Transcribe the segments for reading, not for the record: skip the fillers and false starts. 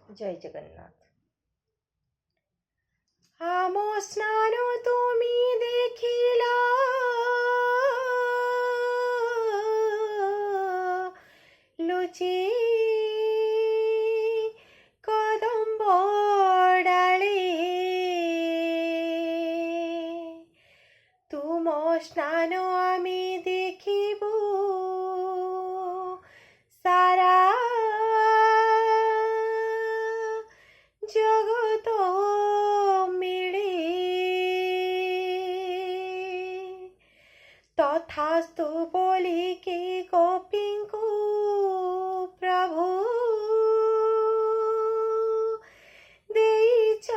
जय जगन्नाथ। आम स्नान तुमी देखिला लुचि कदम्ब डाले तुम स्नान आमे देखिबु सारा जगत मिले तथास्तु बोलिके गोपींकु प्रभु देइछ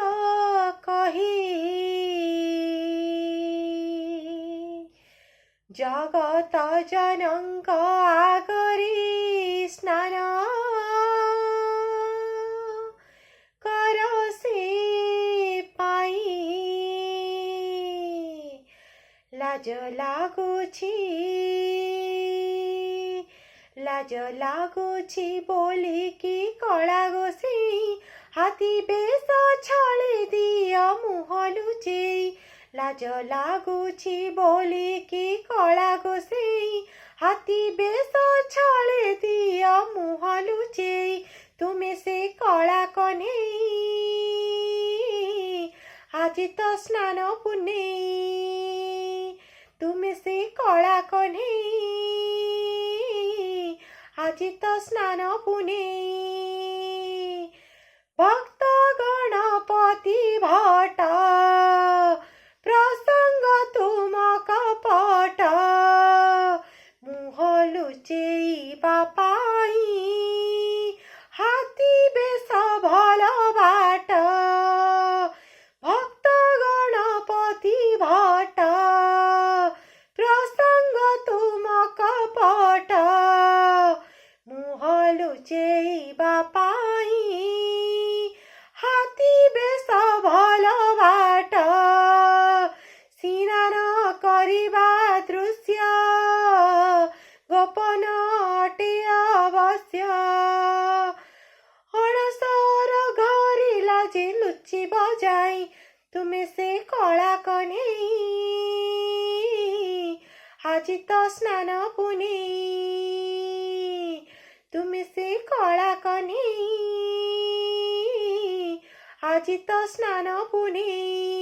कहि जगत जनक आगरी स्नान लाज लागुछि बोलिकी कला गोसेई हाथी बेश छाड़ी दिया मुह लुचेई लाज लागुछि बोलिकी कला गोसेई हाथी बेश छाड़ी दिया मुह लुचेई तुमे से कला कन्हेई आज तो स्नान पुन्नेई तुमे से कला कन्हेई आज तो स्नान पुन्नेई भक्त गणपति भट्ट प्रसंग तुम कपट मुह लुचेइबा पाई हाथी बेश भल बाट भक्त गणपति भट्ट प्रसंग तुम कपट मुह लुचेइबा पाई हाथी बेश भल बाट स्नान करिबा दृश्य गोपन अटे अवश्य अणसर घरे लाजे लुचि बजाई तुमे से कला कन्हेई आज तो स्नान पुन्नेई तुमे से कला कन्हेई आज तो स्नान पुन्नेई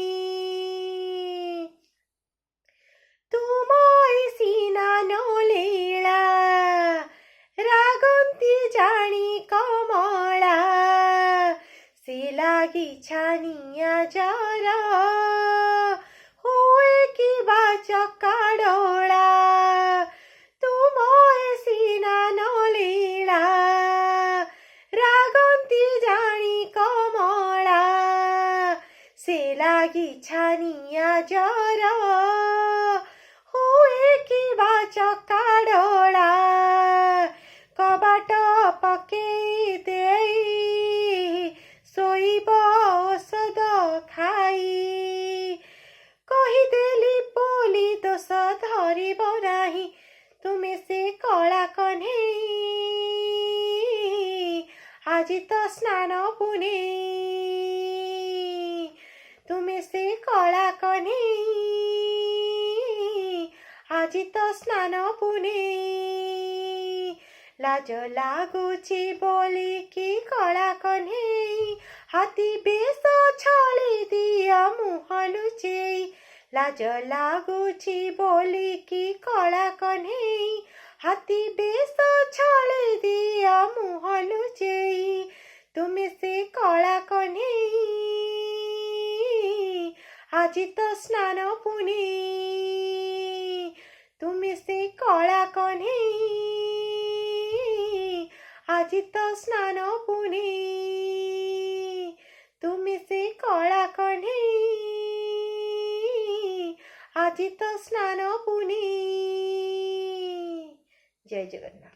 तुमई स्नान लीला रागंती जानी कमला से लागी छानिया जरा हुए कि बाचका डोला तुमई स्नान लीला रागंती जानी कमला से लागी छानिया जरा हुए कि बाचका डोला कबाट पकेई देई सोइब औषध खाई कहिदेली बोली दोष धरिब नाही तुमे से कला कन्हेई आज तो स्नान पुन्नेई तुमे से कला कन्हेई आज तो स्नान पुन्नेई लाज लागुछि बोलिकी कला कन्हेई हाथी बेश छाड़ी दिया मुह लुचेई लाज लागुछि बोलिकी कला कन्हेई हाथी बेश छाड़ी दिया मुह लुचेई तुमे से कला कन्हेई आज तो स्नान पुन्नेई तुमे से कला कन्हेई आज तो स्नान पुन्नेई तुमे से कला कन्हेई आज तो स्नान पुन्नेई। जय जगन्नाथ।